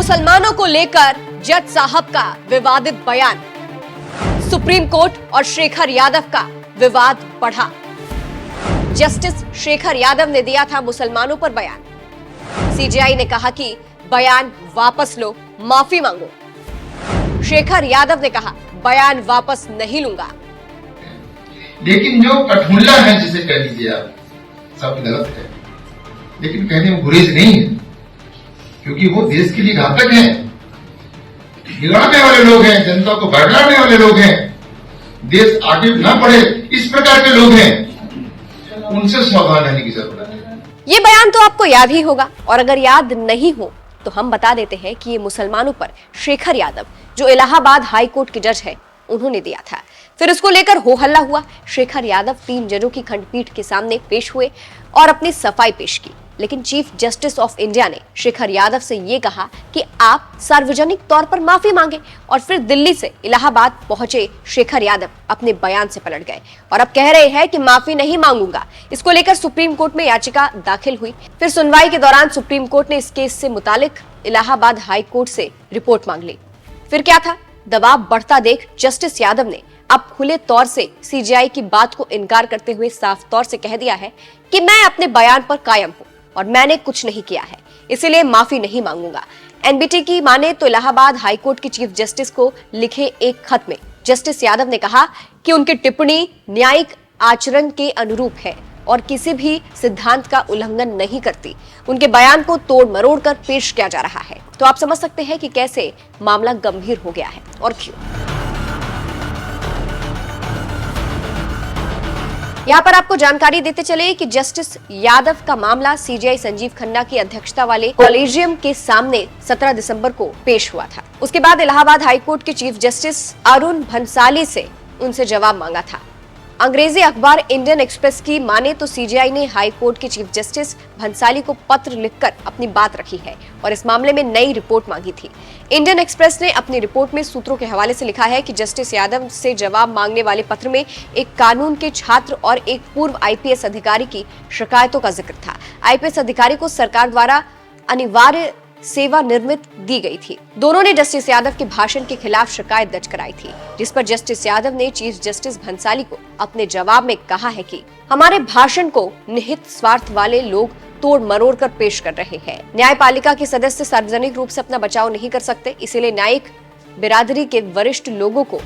मुसलमानों को लेकर जज साहब का विवादित बयान, सुप्रीम कोर्ट और शेखर यादव का विवाद बढ़ा। जस्टिस शेखर यादव ने दिया था मुसलमानों पर बयान। सीजेआई ने कहा कि बयान वापस लो, माफी मांगो। शेखर यादव ने कहा बयान वापस नहीं लूंगा। लेकिन जो कठमुल्ला है, जिसे कह लीजिए आप, सब गलत है, लेकिन कहने में गुरेज नहीं है, क्योंकि वो देश के लिए घातक हैं, बिगाड़ने वाले लोग हैं, जनता को भड़काने वाले लोग हैं, देश आगे न बढ़े इस प्रकार के लोग हैं, उनसे सावधान रहने की जरूरत है। ये बयान तो आपको याद ही होगा, और अगर याद नहीं हो तो हम बता देते हैं कि ये मुसलमानों पर शेखर यादव, जो इलाहाबाद हाई कोर्ट के जज है, उन्होंने दिया था। फिर उसको लेकर हो हल्ला हुआ। शेखर यादव 3 जजों की खंडपीठ के सामने पेश हुए और अपनी सफाई पेश की, लेकिन चीफ जस्टिस ऑफ इंडिया ने शेखर यादव से ये कहा कि आप सार्वजनिक तौर पर माफी मांगे। और फिर दिल्ली से इलाहाबाद पहुंचे शेखर यादव अपने बयान से पलट गए और अब कह रहे हैं कि माफी नहीं मांगूंगा। इसको लेकर सुप्रीम कोर्ट में याचिका दाखिल हुई। फिर सुनवाई के दौरान सुप्रीम कोर्ट ने इस केस से मुतालिक इलाहाबाद हाई कोर्ट से रिपोर्ट मांग ली। फिर क्या था? दबाव बढ़ता देख जस्टिस यादव ने अब खुले तौर से सीजेआई की बात को इनकार करते हुए साफ तौर से कह दिया है कि मैं अपने बयान पर कायम हूं और मैंने कुछ नहीं किया है, इसीलिए माफी नहीं मांगूंगा। एनबीटी की माने तो इलाहाबाद हाईकोर्ट के चीफ जस्टिस को लिखे एक खत में जस्टिस यादव ने कहा कि उनकी टिप्पणी न्यायिक आचरण के अनुरूप है और किसी भी सिद्धांत का उल्लंघन नहीं करती। उनके बयान को तोड़ मरोड़ कर पेश किया जा रहा है। तो आप समझ सकते हैं कि कैसे मामला गंभीर हो गया है और क्यों। यहाँ पर आपको जानकारी देते चले कि जस्टिस यादव का मामला सीजेआई संजीव खन्ना की अध्यक्षता वाले कॉलेजियम के सामने 17 दिसंबर को पेश हुआ था। उसके बाद इलाहाबाद हाईकोर्ट के चीफ जस्टिस अरुण भंसाली से उनसे जवाब मांगा था। अंग्रेजी अखबार इंडियन एक्सप्रेस की माने तो सीजेआई ने हाई कोर्ट के चीफ जस्टिस भंसाली को पत्र लिखकर अपनी बात रखी है और इस मामले में नई रिपोर्ट मांगी थी। इंडियन एक्सप्रेस ने अपनी रिपोर्ट में सूत्रों के हवाले से लिखा है कि जस्टिस यादव से जवाब मांगने वाले पत्र में एक कानून के छात्र और एक पूर्व आईपीएस अधिकारी की शिकायतों का जिक्र था। आईपीएस अधिकारी को सरकार द्वारा अनिवार्य सेवा निर्मित दी गई थी। दोनों ने जस्टिस यादव के भाषण के खिलाफ शिकायत दर्ज कराई थी, जिस पर जस्टिस यादव ने चीफ जस्टिस भंसाली को अपने जवाब में कहा है कि हमारे भाषण को निहित स्वार्थ वाले लोग तोड़ मरोड़ कर पेश कर रहे हैं। न्यायपालिका के सदस्य सार्वजनिक रूप से अपना बचाव नहीं कर सकते, इसीलिए न्यायिक बिरादरी के वरिष्ठ लोगों को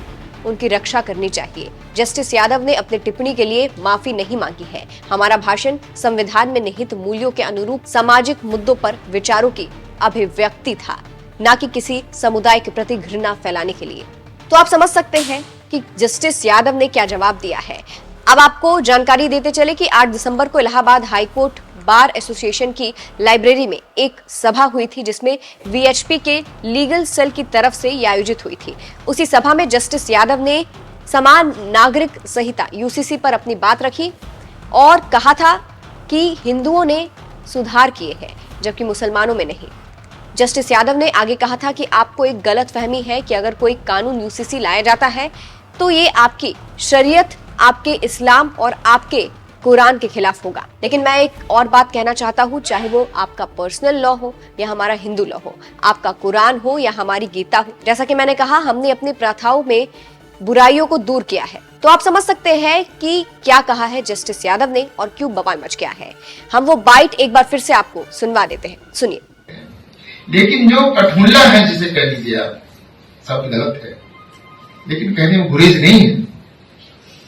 उनकी रक्षा करनी चाहिए। जस्टिस यादव ने अपनी टिप्पणी के लिए माफी नहीं मांगी है। हमारा भाषण संविधान में निहित मूल्यों के अनुरूप सामाजिक मुद्दों पर विचारों की अभिव्यक्ति था, न कि किसी समुदाय के प्रति घृणा फैलाने के लिए। तो आप समझ सकते हैं कि जस्टिस यादव ने क्या जवाब दिया है। अब आपको जानकारी देते चले कि 8 दिसंबर को इलाहाबाद हाईकोर्ट बार एसोसिएशन की लाइब्रेरी में एक सभा हुई थी, जिसमें वीएचपी के लीगल सेल की तरफ से ये आयोजित हुई थी। उसी सभा में जस्टिस यादव ने समान नागरिक संहिता यूसीसी पर अपनी बात रखी और कहा था कि हिंदुओं ने सुधार किए हैं जबकि मुसलमानों में नहीं। जस्टिस यादव ने आगे कहा था कि आपको एक गलत फहमी है कि अगर कोई कानून यूसीसी लाया जाता है तो ये आपकी शरीयत, आपके इस्लाम और आपके कुरान के खिलाफ होगा। लेकिन मैं एक और बात कहना चाहता हूँ, चाहे वो आपका पर्सनल लॉ हो या हमारा हिंदू लॉ हो, आपका कुरान हो या हमारी गीता हो, जैसा कि मैंने कहा, हमने अपनी प्रथाओं में बुराइयों को दूर किया है। तो आप समझ सकते हैं कि क्या कहा है जस्टिस यादव ने और क्यों बवाल मच गया है। हम वो बाइट एक बार फिर से आपको सुनवा देते हैं, सुनिए। लेकिन जो कठमुल्ला है, जिसे कह लीजिए आप, सब गलत है, लेकिन कहने में गुरेज नहीं है,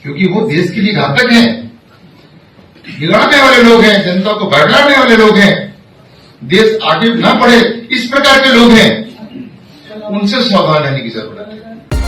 क्योंकि वो देश के लिए घातक हैं, बिगाड़ने वाले लोग हैं, जनता को भड़काने वाले लोग हैं, देश आगे न बढ़े इस प्रकार के लोग हैं, उनसे सावधान रहने की जरूरत है।